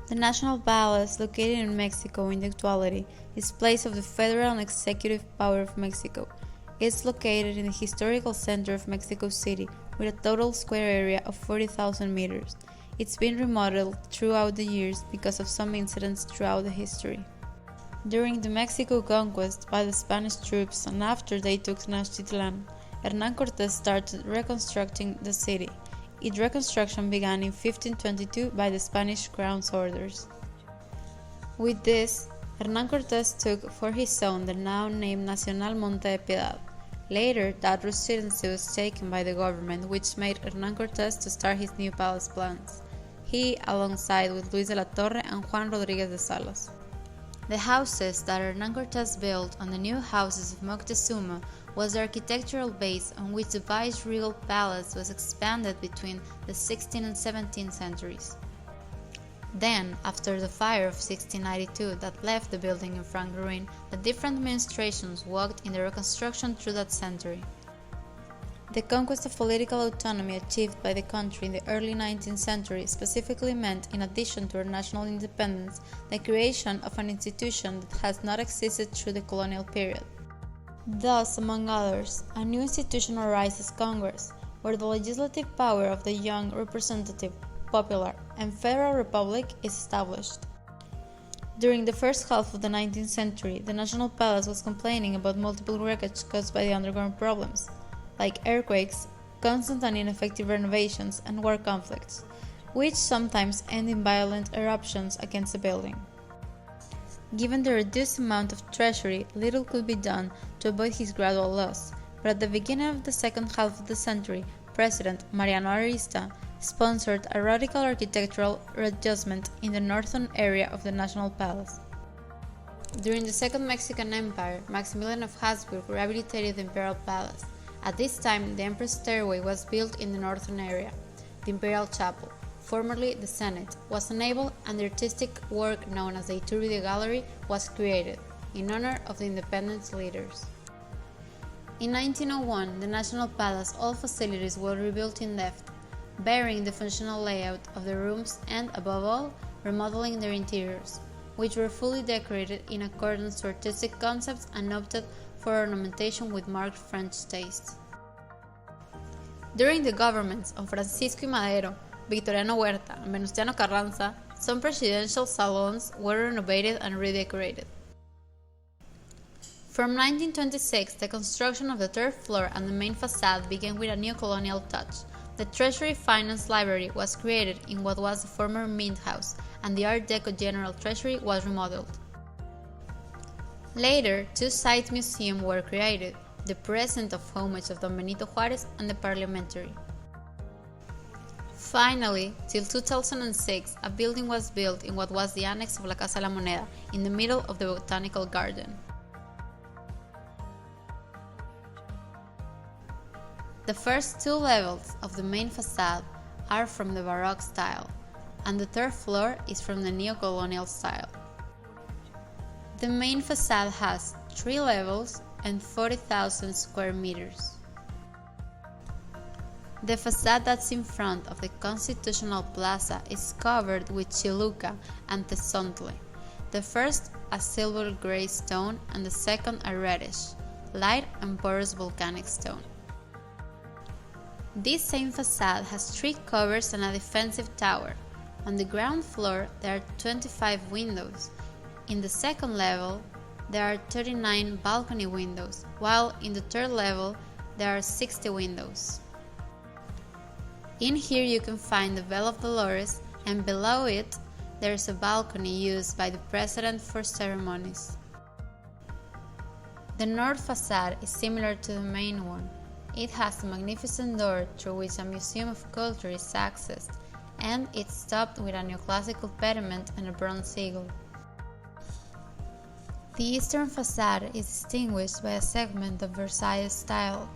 The National Palace, located in Mexico in actuality, is place of the federal and executive power of Mexico. It is located in the historical center of Mexico City, with a total square area of 40,000 meters. It's been remodeled throughout the years because of some incidents throughout the history. During the Mexico conquest by the Spanish troops and after they took Tenochtitlan, Hernán Cortés started reconstructing the city. Its reconstruction began in 1522 by the Spanish crown's orders. With this, Hernán Cortés took for his son the now named Nacional Monte de Piedad. Later, that residency was taken by the government, which made Hernán Cortés to start his new palace plans. He, alongside with Luis de la Torre and Juan Rodríguez de Salas. The houses that Hernán Cortés built on the new houses of Moctezuma was the architectural base on which the vice-regal palace was expanded between the 16th and 17th centuries. Then, after the fire of 1692 that left the building in frank ruin, the different administrations worked in the reconstruction through that century. The conquest of political autonomy achieved by the country in the early 19th century specifically meant, in addition to our national independence, the creation of an institution that has not existed through the colonial period. Thus, among others, a new institution arises: Congress, where the legislative power of the young, representative, popular, and federal republic is established. During the first half of the 19th century, the National Palace was complaining about multiple wreckage caused by the underground problems, like earthquakes, constant and ineffective renovations, and war conflicts, which sometimes end in violent eruptions against the building. Given the reduced amount of treasury, little could be done to avoid his gradual loss, but at the beginning of the second half of the century, President Mariano Arista sponsored a radical architectural readjustment in the northern area of the National Palace. During the Second Mexican Empire, Maximilian of Habsburg rehabilitated the Imperial Palace. At this time, the Emperor's Stairway was built in the northern area. The Imperial Chapel, formerly the Senate, was enabled, and the artistic work known as the Iturbide Gallery was created, in honor of the independence leaders. In 1901, the National Palace all facilities were rebuilt in depth, bearing the functional layout of the rooms and, above all, remodeling their interiors, which were fully decorated in accordance to artistic concepts and opted for ornamentation with marked French taste. During the governments of Francisco y Madero, Victoriano Huerta, and Venustiano Carranza, some presidential salons were renovated and redecorated. From 1926, the construction of the third floor and the main facade began with a neo-colonial touch. The Treasury Finance Library was created in what was the former Mint House, and the Art Deco General Treasury was remodeled. Later, two side museums were created, the present of homage of Don Benito Juárez and the Parliamentary. Finally, till 2006, a building was built in what was the annex of La Casa de la Moneda, in the middle of the Botanical Garden. The first two levels of the main facade are from the Baroque style, and the third floor is from the neo-colonial style. The main facade has 3 levels and 40,000 square meters. The facade that's in front of the Constitutional Plaza is covered with chiluca and tezontle, the first a silver gray stone and the second a reddish, light and porous volcanic stone. This same facade has 3 covers and a defensive tower. On the ground floor there are 25 windows. In the second level there are 39 balcony windows, while in the third level there are 60 windows. In here you can find the Bell of Dolores, and below it there is a balcony used by the President for ceremonies. The north facade is similar to the main one. It has a magnificent door through which a museum of culture is accessed, and it's topped with a neoclassical pediment and a bronze eagle. The eastern facade is distinguished by a segment of Versailles style,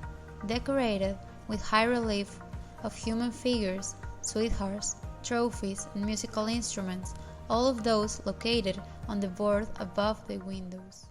decorated with high relief of human figures, sweethearts, trophies, and musical instruments, all of those located on the board above the windows.